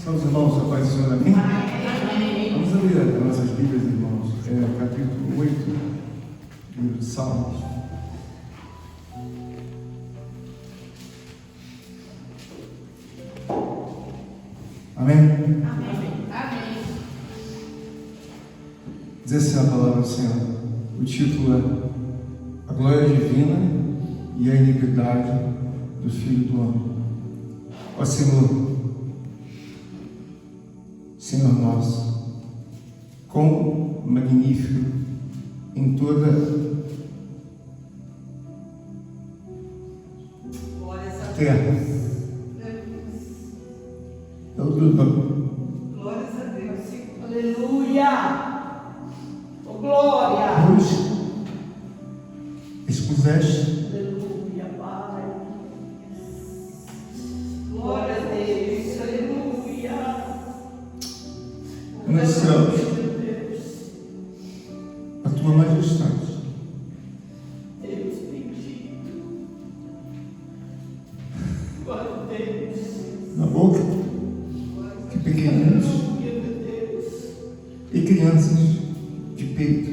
São os irmãos, a paz do Senhor, amém? Amém. Vamos abrir as nossas Bíblias, irmãos. Capítulo 8, livro de Salmos. Amém? Amém. Amém. Diz assim a palavra do Senhor. O título é A Glória Divina e a Iniquidade do Filho do Homem. Ó Senhor, Senhor nosso, quão magnífico em toda a terra. É o teu nome. Glórias a Deus. Aleluia. Oh, glória. Pois expuseste Aleluia, Pai. Glória a Deus. Aleluia. nos céus Meu Deus. a tua majestade. Deus bendito. Glória a Deus. Na boca de pequeninos Aleluia, meu Deus. e crianças de peito,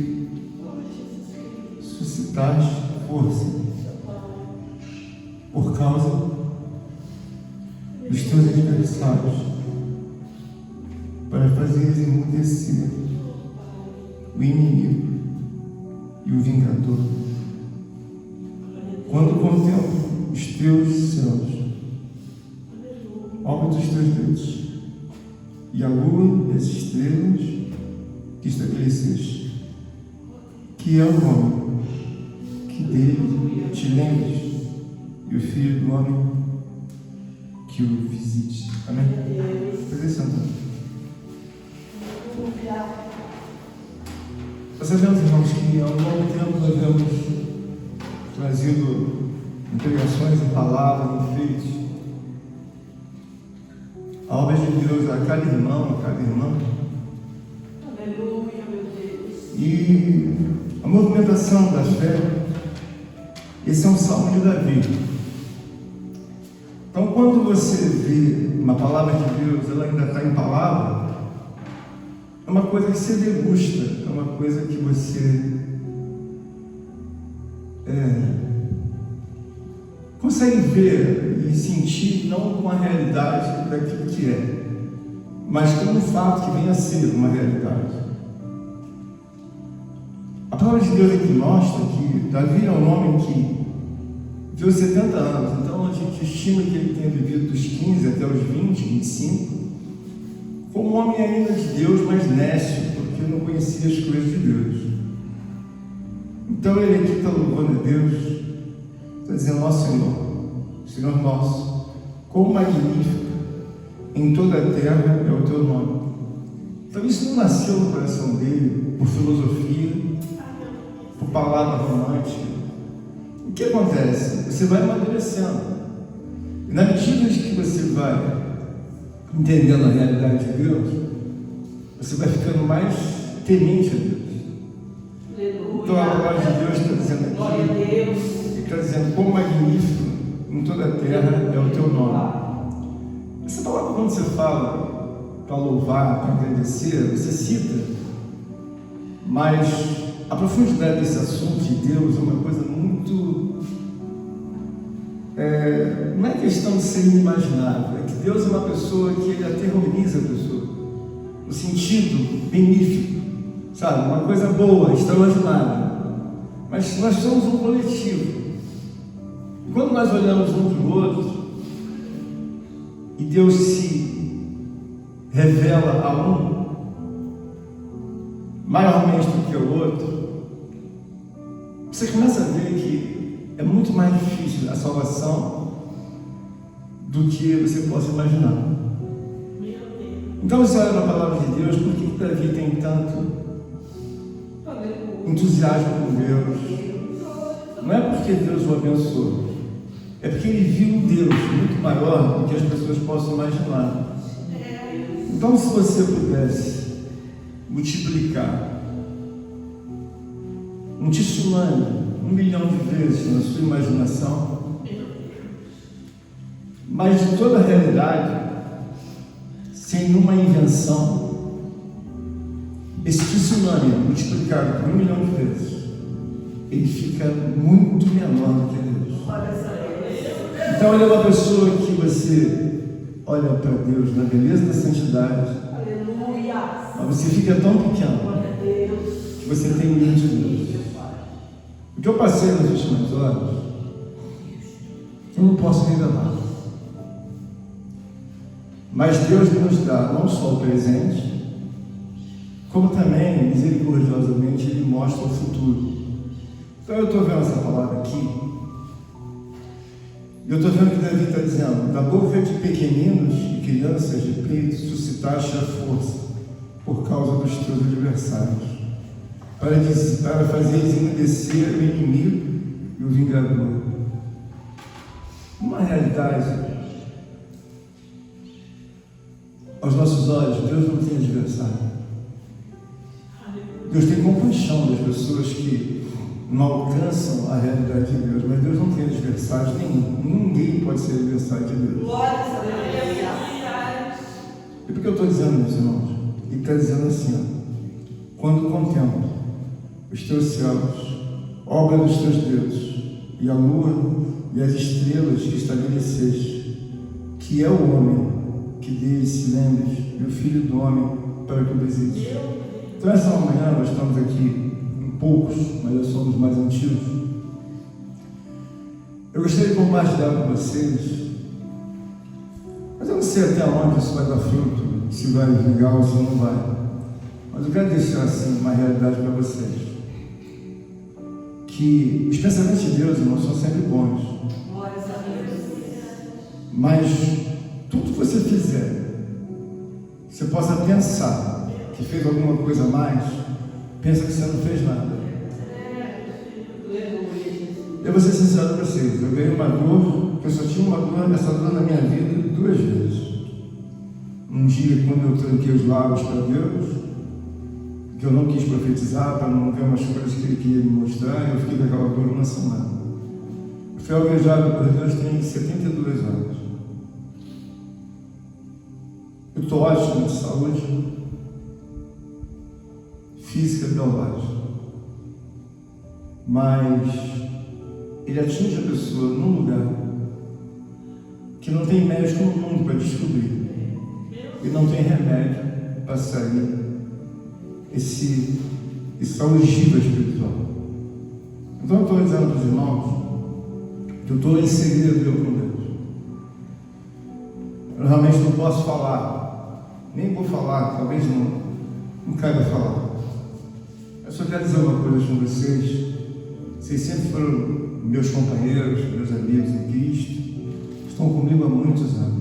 Glória a Jesus Cristo. suscitaste força por causa dos teus adversários, para fazeres emudecer o inimigo e o vingador. Quando contemplo os teus céus, obra dos teus dedos, e a lua e as estrelas que estabeleceste, que é o homem, que dele te lembres, e o filho do homem que o visite. Amém? Pode sentar. Nós sabemos, irmãos, que há um longo tempo nós temos trazido pregações em palavras, em feitos, a obra de Deus a cada irmão, a cada irmã. Aleluia, meu Deus. E a movimentação da fé, esse é um salmo de Davi. Então, quando você vê uma palavra de Deus, ela ainda está em palavra, é uma coisa que você degusta, é uma coisa que você consegue ver e sentir, não com a realidade daquilo que é, mas como um fato que vem a ser uma realidade. A palavra de Deus aqui mostra que Davi é um homem que viveu 70 anos, então a gente estima que ele tenha vivido dos 15 até os 20, 25, como um homem ainda de Deus, mas nécio, porque não conhecia as coisas de Deus. Então ele aqui está louvando a Deus, está dizendo: ó Senhor nosso, quão magnífico em toda a terra é o teu nome. Então isso não nasceu no coração dele por filosofia, por palavra romântica. O que acontece? Você vai amadurecendo, e na medida que você vai entendendo a realidade de Deus, você vai ficando mais temente a Deus. Aleluia. Então a palavra de Deus está dizendo Glória a aqui, Deus. ele está dizendo: quão magnífico em toda a terra é o teu nome. Essa palavra, quando você fala para louvar, para agradecer, você cita, mas a profundidade desse assunto de Deus é uma coisa muito... não é questão de ser inimaginável, é que Deus é uma pessoa que ele aterroriza a pessoa, no sentido benéfico, sabe? Uma coisa boa, extraordinária. Mas nós somos um coletivo. E quando nós olhamos um para o outro, e Deus se revela a um maiormente do que o outro, você começa a ver que é muito mais difícil a salvação do que você possa imaginar. Então você olha na palavra de Deus, por que Davi tem tanto entusiasmo com Deus? Não é porque Deus o abençoou, é porque ele viu um Deus muito maior do que as pessoas possam imaginar. Então, se você pudesse multiplicar um tsunami 1 milhão de vezes na sua imaginação, mas de toda a realidade, sem nenhuma invenção, esse tsunami multiplicado por 1 milhão de vezes, ele fica muito menor do que Deus. Então ele é uma pessoa que você olha para Deus na beleza da santidade, mas você fica tão pequeno que você tem medo de Deus. O que eu passei nas últimas horas, eu não posso revelar. Mas Deus nos dá não só o presente, como também, misericordiosamente, Ele mostra o futuro. Então eu estou vendo essa palavra aqui, e eu estou vendo que Davi está dizendo: da boca de pequeninos e crianças de peito suscitaste a força por causa dos teus adversários, para fazeres enmudecer o inimigo e o vingador. Uma realidade, aos nossos olhos, Deus não tem adversário. Deus tem compaixão das pessoas que não alcançam a realidade de Deus, mas Deus não tem adversário nenhum. Ninguém pode ser adversário de Deus. E por que eu estou dizendo isso, irmãos? Ele está dizendo assim: ó, quando contemplo os teus céus, obra dos teus dedos, e a lua e as estrelas que estabeleceste, que é o homem que deles se lembre, e o filho do homem para que o visites. Então essa manhã nós estamos aqui em poucos, mas nós somos mais antigos. Eu gostaria de compartilhar com vocês, mas eu não sei até onde isso vai dar fruto, se vai ligar ou se não vai, mas eu quero deixar assim uma realidade para vocês, que os pensamentos de Deus, irmãos, são sempre bons, mas tudo que você fizer, você possa pensar que fez alguma coisa a mais, pensa que você não fez nada. Eu vou ser sincero com vocês, eu ganhei uma dor, que eu só tinha uma dor, essa dor na minha vida 2 vezes. Um dia, quando eu tranquei os lábios para Deus, que eu não quis profetizar, para não ver umas coisas que Ele queria me mostrar, eu fiquei com aquela dor 1 semana. Eu fui alvejado por Deus, tenho 72 anos. Eu estou ótimo de saúde física e biológica, mas ele atinge a pessoa num lugar que não tem médico no mundo para descobrir, e não tem remédio para sair essa ogiva espiritual. Então eu estou dizendo para os irmãos que eu estou em segredo com Deus. Eu realmente não posso falar, nem vou falar, talvez não caiba falar. Eu só quero dizer uma coisa com vocês. Vocês sempre foram meus companheiros, meus amigos em Cristo, estão comigo há muitos anos.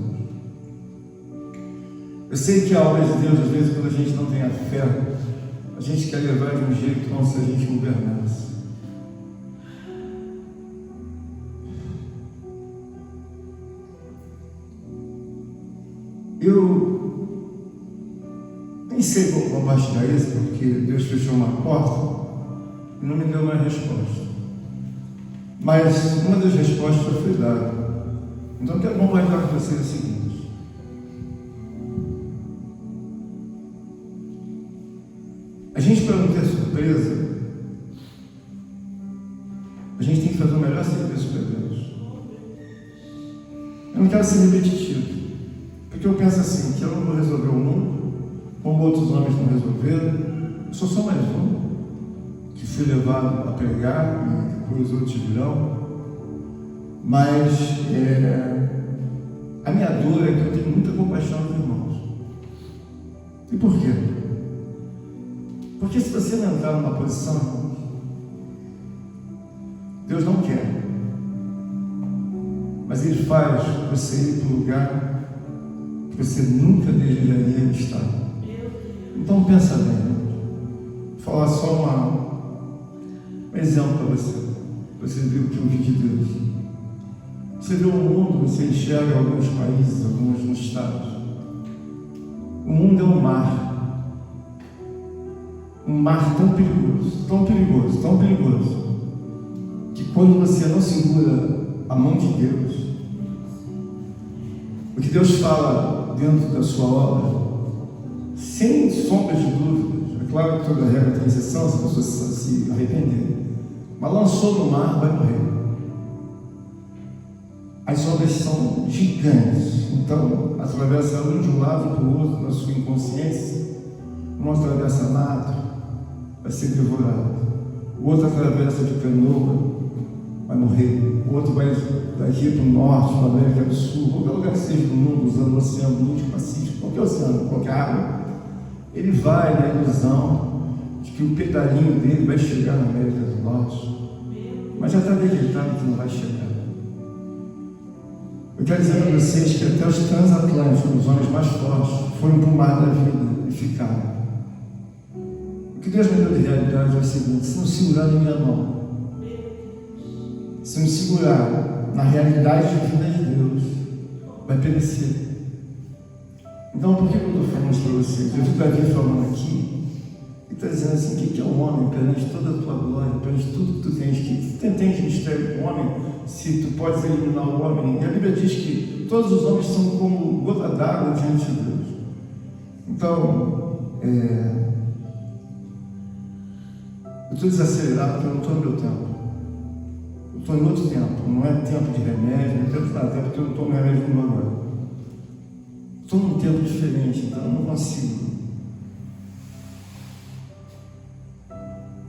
Eu sei que a obra de Deus, às vezes, quando a gente não tem a fé, a gente quer levar de um jeito como se a gente governasse. Eu nem sei como compartilhar isso, porque Deus fechou uma porta e não me deu mais resposta. Mas uma das respostas foi dada. Então eu quero compartilhar com vocês o seguinte: a gente, para não ter surpresa, a gente tem que fazer o melhor serviço para Deus. Eu não quero ser repetitivo, porque eu penso assim, que eu não vou resolver o mundo como outros homens não resolveram. Eu sou só mais um que fui levado a pregar, e depois outros virão. Mas a minha dor é que eu tenho muita compaixão dos irmãos. E por quê? Porque se você não entrar numa posição, irmãos, Deus não quer, mas Ele faz você ir para um lugar que você nunca desejaria estar. Então pensa bem, vou falar só um exemplo para você ver o que eu vi de Deus. Você vê o mundo, você enxerga alguns países, alguns estados. O mundo é um mar tão perigoso, tão perigoso, tão perigoso, que quando você não segura a mão de Deus, o que Deus fala dentro da sua obra, sem sombra de dúvidas. É claro que toda regra tem exceção, se a pessoa se arrepender. Mas lançou no mar, vai morrer. As ondas são gigantes. Então, atravessa um de um lado para o outro na sua inconsciência. Um atravessa nada, vai ser devorado. O outro atravessa de canoa, vai morrer. O outro vai daqui para o norte, para a América do Sul, qualquer lugar que seja do mundo, usando o Oceano Índico, Pacífico, qualquer oceano, qualquer água. Ele vai na ilusão de que o pedalinho dele vai chegar na América do Norte, mas já está decretado que não vai chegar. Eu quero dizer para vocês que até os transatlânticos, os homens mais fortes, foram para o mar da vida e ficaram. O que Deus me deu de realidade é o seguinte: se não segurar na minha mão, se não segurar na realidade divina de Deus, vai perecer. Então, por que eu estou falando isso para vocês? Eu vi Davi falando aqui, e está dizendo assim: o que é um homem perante toda a tua glória, perante tudo que tu tens, que tu tens mistério com o homem, se tu podes eliminar o homem? E a Bíblia diz que todos os homens são como gota d'água diante de Deus. Então, eu estou desacelerado porque eu não estou no meu tempo. Eu estou em outro tempo. Não é tempo de remédio, não é tempo de nada, até porque eu não tomo remédio nenhum agora. Estou num tempo diferente, então eu não consigo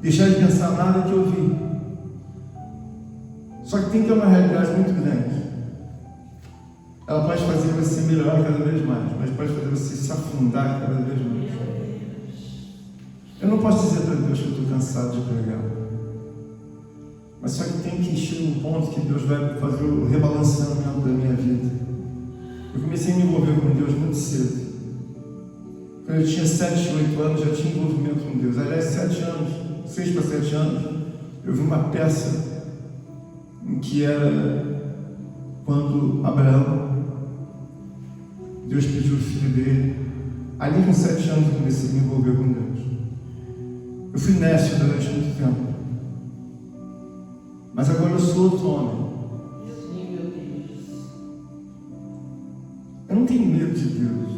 deixar de pensar nada que eu vi. Só que tem que ter uma realidade muito grande. Ela pode fazer você melhorar cada vez mais, mas pode fazer você se afundar cada vez mais. Eu não posso dizer para Deus que eu estou cansado de pregar, mas só que tem que encher um ponto que Deus vai fazer o rebalanceamento da minha vida. Eu comecei a me envolver com Deus muito cedo. Quando eu tinha 7, 8 anos, já tinha envolvimento com Deus. Aliás, 7 anos, 6 para 7 anos, eu vi uma peça em que era quando Abraão, Deus pediu o filho dele. Ali com 7 anos eu comecei a me envolver com Deus. Eu fui nécio durante muito tempo, mas agora eu sou outro homem. Eu não tenho medo de Deus,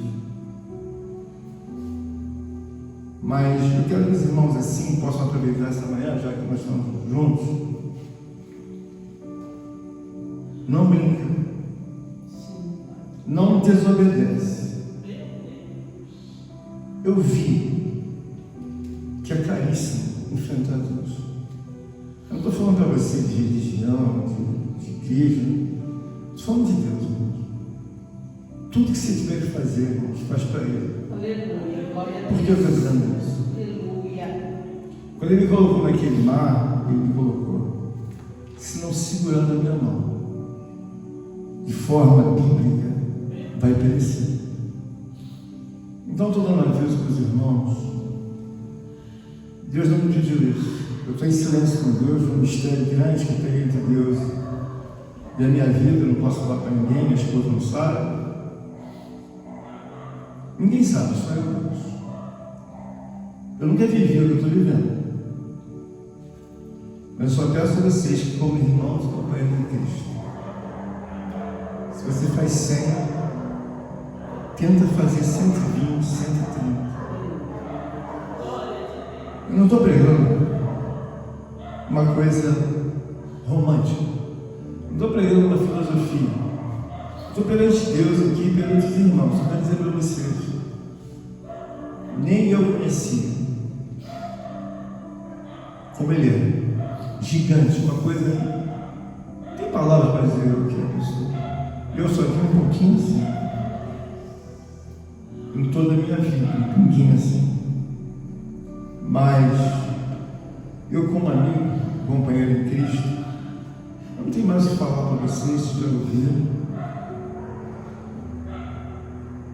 mas eu quero que os irmãos assim possam aproveitar essa manhã, já que nós estamos juntos. Não brinca, não desobedece. Eu vi que é caríssimo enfrentar Deus. Eu não estou falando para você de religião, de igreja, estou falando de Deus, irmãos. Tudo que você tiver que fazer, irmãos, faz para Ele. Aleluia, glória a Deus. Por que eu estou dizendo isso? Aleluia. Quando Ele me colocou naquele mar, Ele me colocou, se não segurando a minha mão, de forma bíblica, vai perecer. Então, estou dando aviso para os irmãos. Deus não me pediu isso. Eu estou em silêncio com Deus, um mistério grande que tem entre Deus e a minha vida. Eu não posso falar para ninguém, minha esposa não sabe. Ninguém sabe, só eu Deus. Eu nunca vivi o que eu estou vivendo. Mas eu só peço a vocês que, como irmãos, companheiros de Cristo, se você faz 100, tenta fazer 120, 130. Eu não estou pregando uma coisa romântica. Não estou pregando uma filosofia. Estou perante Deus aqui, perante os irmãos. Só quero dizer para vocês: nem eu conhecia como ele é. Gigante, uma coisa. Não tem palavras para dizer o que é isso. Eu só aqui um pouquinho assim. Em toda a minha vida, um pouquinho assim. Mas eu, como amigo, companheiro em Cristo, não tenho mais o que falar para vocês, se já ouviram.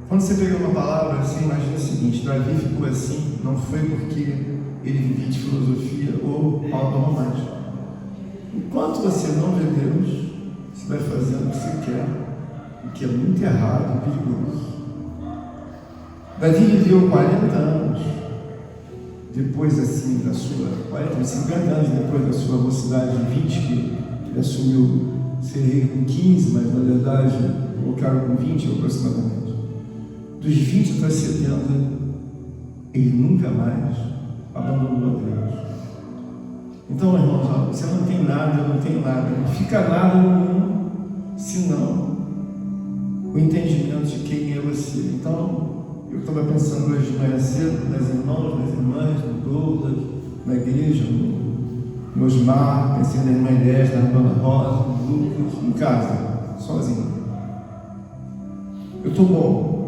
Quando você pega uma palavra, você imagina o seguinte: Davi ficou assim, não foi porque ele vivia de filosofia ou algo romântico. Enquanto você não vê Deus, você vai fazendo o que você quer, o que é muito errado e perigoso. Davi viveu 40 anos. Depois assim da sua 50 anos depois da sua mocidade de 20, que ele assumiu ser rei com 15, mas na verdade colocaram com 20 aproximadamente. dos 20 até 70, ele nunca mais abandonou a Deus. Então, irmãos, você não tem nada, eu não tenho nada, não fica nada no mundo, senão o entendimento de quem é você. Então, eu estava pensando hoje de manhã cedo nas irmãos, nas irmãs, no Douglas, na igreja, no Osmar, pensei na irmã Inés, na Dona Rosa, no Lucas, em casa, sozinho. Eu estou bom.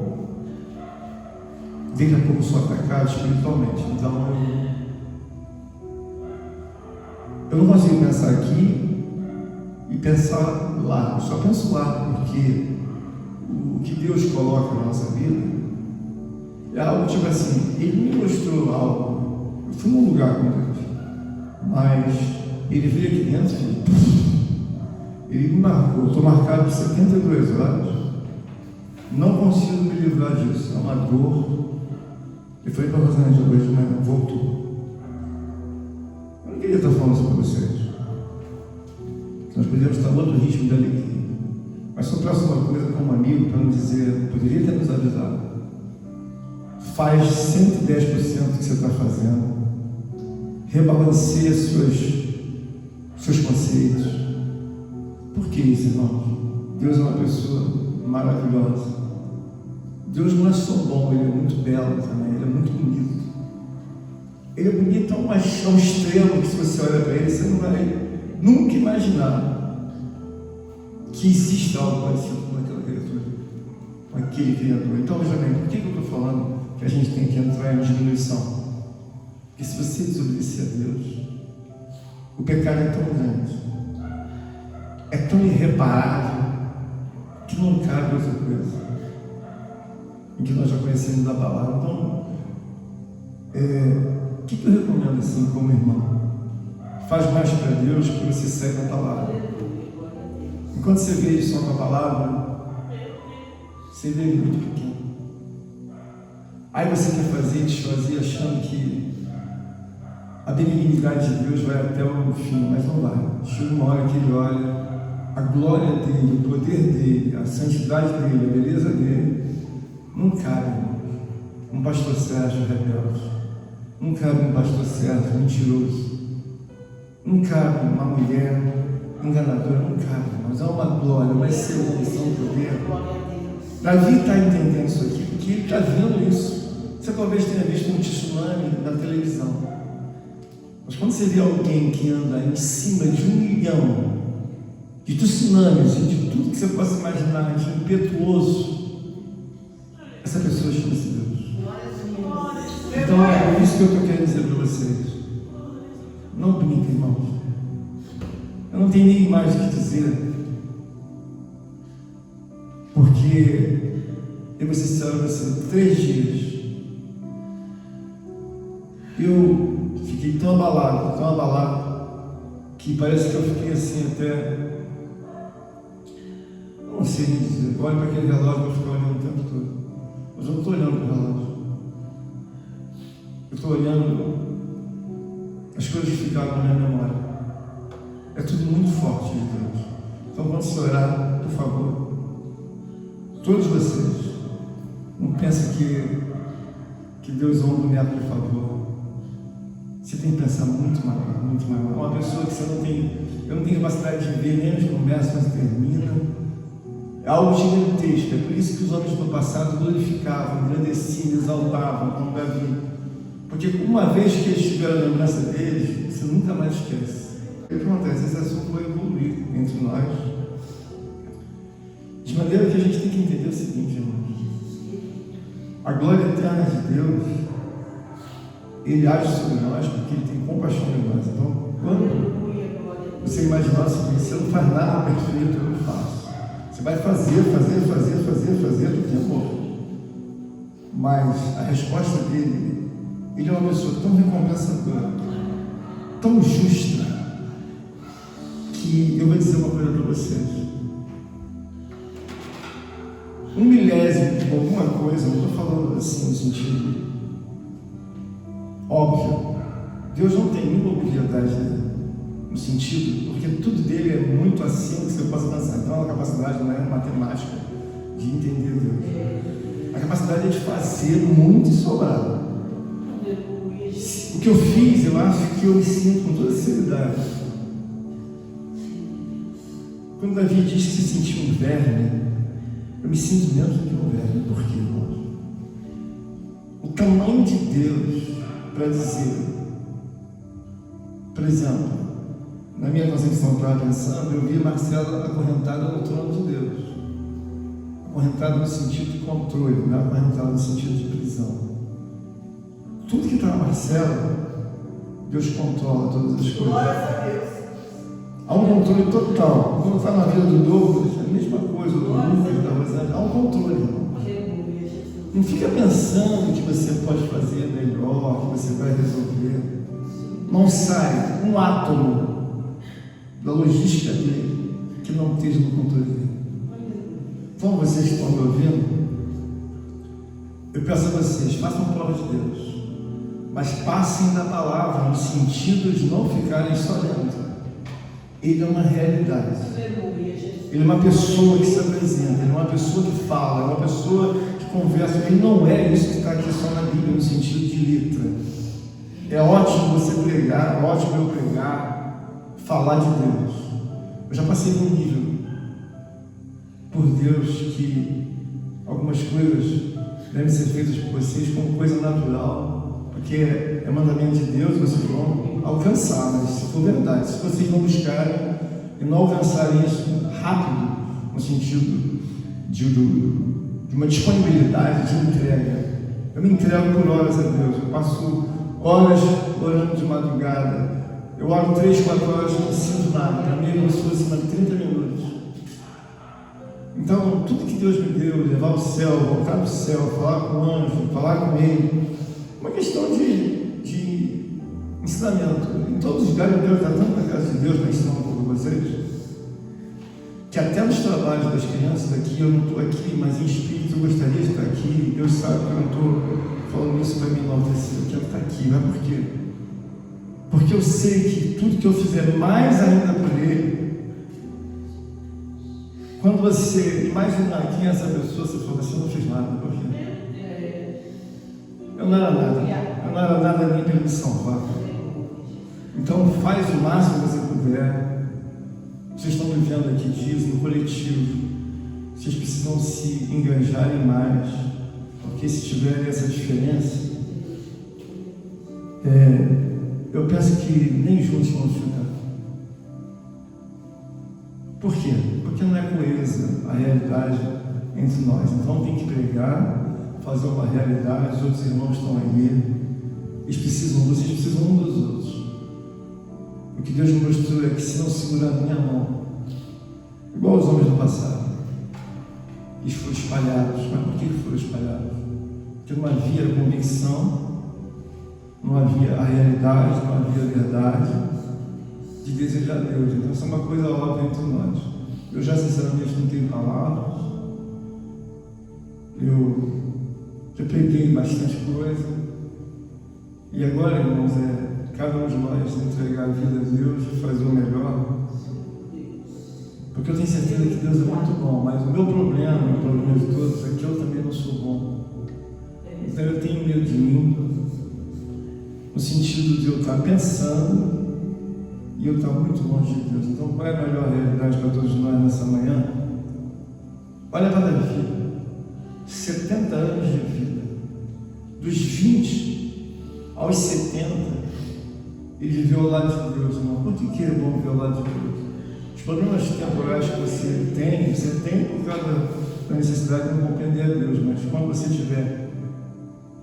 Daqui a pouco sou atacado espiritualmente. Então, eu não consigo pensar aqui e pensar lá. Eu só penso lá, porque o que Deus coloca na nossa vida é algo tipo assim, Ele me mostrou algo. Eu fui num lugar com Deus, mas Ele veio aqui dentro e Ele me marcou. Estou marcado por 72 horas. Não consigo me livrar disso. É uma dor. Eu falei para a Rosângela hoje de manhã, voltou. Eu não queria estar falando isso para vocês. Nós podemos estar em outro ritmo de alegria. Mas só trouxe uma coisa como amigo para nos dizer, poderia ter nos avisado. Faz 110% do que você está fazendo. Rebalanceia seus conceitos. Por que isso, irmãos? Deus é uma pessoa maravilhosa. Deus não é só bom, Ele é muito belo também, Ele é muito bonito. Ele é bonito ao extremo que se você olha para Ele, você não vai nunca imaginar que existe algo parecido com aquela criatura, com aquele Criador. Então, veja bem, por que eu estou falando que a gente tem que entrar em diminuição? Porque se você desobedecer a Deus, o pecado é tão grande, é tão irreparável, que não cabe outra coisa, em que nós já conhecemos da palavra. Então, o que eu recomendo assim como irmão? Faz mais para Deus que você segue a palavra. Enquanto você vê só com a palavra, você vê ele muito pequeno. Aí você quer fazer e desfazer achando que a benignidade de Deus vai até o fim, mas não vai. Chega uma hora que Ele olha a glória dele, o poder dele, a santidade dele, a beleza dele. Não cabe um pastor Sérgio rebelde. Não cabe um pastor Sérgio mentiroso. Não cabe uma mulher enganadora. Não cabe, mas é uma glória, uma excelência, um poder. Davi está entendendo isso aqui porque ele está vendo isso. Você talvez tenha visto um tsunami na televisão. Mas quando você vê alguém que anda em cima de 1 milhão de tsunamis, de tudo que você possa imaginar, de impetuoso, essa pessoa chama-se Deus. Então é isso que eu estou querendo dizer para vocês. Não brinque, irmãos. Eu não tenho nem mais o que dizer, porque eu vou ser sincero para você, 3 dias eu fiquei tão abalado, que parece que eu fiquei assim até, não sei dizer, eu olho para aquele relógio e vou ficar olhando o tempo todo. Mas eu não estou olhando para o relógio. Eu estou olhando as coisas que ficaram na minha memória. É tudo muito forte de Deus. Então, quando você orar, por favor, todos vocês, não pensem que Deus honra o neto de favor. Você tem que pensar muito maior, muito maior. Uma pessoa que eu não tenho capacidade de ver, nem onde começa, mas termina. É algo gigantesco. É por isso que os homens do passado glorificavam, engrandeciam, exaltavam, como Davi. Porque uma vez que eles tiveram a lembrança deles, você nunca mais esquece. O que acontece? Esse assunto vai evoluir entre nós. De maneira que a gente tem que entender o seguinte, irmãos. A glória eterna de Deus, Ele age sobre nós porque Ele tem compaixão de nós. Então, quando você imaginar o seguinte, você não faz nada perfeito, eu não faço. Você vai fazer do tempo. Mas a resposta dele, Ele é uma pessoa tão recompensadora, tão justa, que eu vou dizer uma coisa para vocês. 1 milésimo de alguma coisa, não estou falando assim no sentido óbvio. Deus não tem nenhuma obviedade no sentido, porque tudo dele é muito acima do que você possa pensar. Então, a capacidade não é matemática de entender Deus. A capacidade é de fazer muito e sobrar. O que eu fiz, eu acho que eu me sinto com toda sinceridade. Quando Davi diz que se sentiu um verme, eu me sinto menos do que um verme. Por quê, irmãos? O tamanho de Deus para dizer, por exemplo, na minha concepção, eu estava pensando, eu vi Marcela acorrentada no trono de Deus. Acorrentada no sentido de controle, não acorrentada no sentido de prisão. Tudo que está na Marcela, Deus controla todas as coisas. Há um controle total. Quando está na vida do Douglas, é a mesma coisa, do Lucas, da Rosângela, há um controle, irmão. Não fica pensando que você pode fazer melhor, que você vai resolver. Não sai um átomo da logística dele que não esteja no controle dele. Então, vocês estão me ouvindo? Eu peço a vocês, façam prova de Deus, mas passem da palavra no sentido de não ficarem só dentro. Ele é uma realidade. Ele é uma pessoa que se apresenta, ele é uma pessoa que fala, é uma pessoa que conversa. Ele não é isso que está aqui só na Bíblia, no sentido de letra. É ótimo você pregar, é ótimo eu pregar, falar de Deus. Eu já passei por um nível, por Deus, que algumas coisas devem ser feitas por vocês como coisa natural, porque é mandamento de Deus, vocês vão alcançar, mas se for verdade, se vocês não buscarem e não alcançarem isso rápido, no sentido de uma disponibilidade, de entrega. Eu me entrego por horas a Deus, eu passo horas orando de madrugada, eu oro 3, 4 horas e não sinto nada, para mim é como se fosse 30 minutos. Então, tudo que Deus me deu, levar ao céu, voltar para o céu, falar com o anjo, falar com ele, uma questão de ensinamento. Em todos os lugares eu quero estar tanto na casa de Deus para ensinar um pouco a vocês, que até nos trabalhos das crianças aqui, eu não estou aqui, mas em espírito eu gostaria de estar aqui. Deus sabe que eu não estou falando isso para me enaltecer, eu quero estar aqui. Mas por quê? Porque eu sei que tudo que eu fizer mais ainda por Ele, quando você imaginar quem é essa pessoa, você fala, você não fez nada, por quê? Eu não era nada nem para me salvar. Então faz o máximo que você puder. Vocês estão vivendo aqui dias no coletivo, vocês precisam se engajarem mais, porque se tiver essa diferença, eu penso que nem juntos vamos ficar. Por quê? Porque não é coesa a realidade entre nós. Então tem que pregar, fazer uma realidade, os outros irmãos estão aí, vocês precisam um dos outros. O que Deus me mostrou é que se não segurar a minha mão, igual os homens do passado, eles foram espalhados. Mas por que foram espalhados? Porque não havia convicção, não havia a realidade, não havia a verdade de desejar Deus. Então isso é uma coisa óbvia entre nós. Eu já sinceramente não tenho palavras, eu já preguei bastante coisa, e agora, irmãos, cada um de nós entregar a vida a Deus e fazer o melhor, porque eu tenho certeza que Deus é muito bom, mas o meu problema, o problema de todos, é que eu também não sou bom. Então eu tenho medo de mim, no sentido de eu estar pensando e eu estar muito longe de Deus. Então qual é a melhor realidade para todos nós nessa manhã? Olha para Davi, 70 anos de vida, dos 20 aos 70, ele viveu ao lado de Deus, irmão. Por que é bom viver ao lado de Deus? Os problemas temporais que você tem por causa da necessidade de não compreender a Deus, mas quando você tiver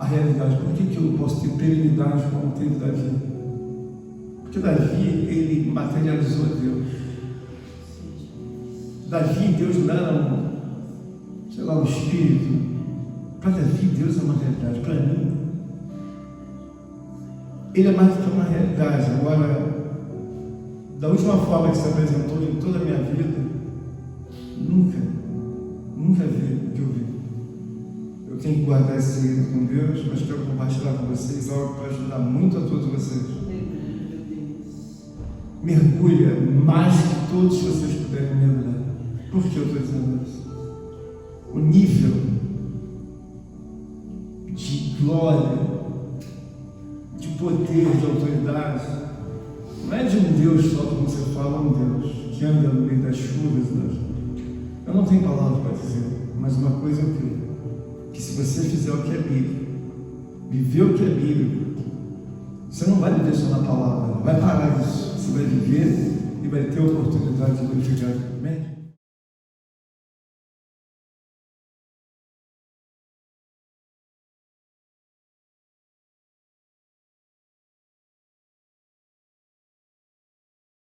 a realidade, por que eu posso ter perenidade como teve Davi? Porque Davi, ele materializou a Deus. Davi, Deus não era um espírito. Para Davi, Deus é uma realidade. Para mim, ele é mais do que uma realidade. Agora, da última forma que se apresentou em toda a minha vida, nunca vi o que eu vi. Eu tenho que guardar esse segredo com Deus, mas quero compartilhar com vocês algo para ajudar muito a todos vocês. Mergulha mais que todos vocês puderem mergulhar. Por que eu estou dizendo isso? O nível glória, de poder, de autoridade. Não é de um Deus só, como você fala, um Deus que anda no meio das chuvas. Eu não tenho palavra para dizer, mas uma coisa eu creio, que se você fizer o que é bíblico, viver o que é bíblico, você não vai viver só na palavra, não vai parar isso, você vai viver e vai ter a oportunidade de glorificar. Amém?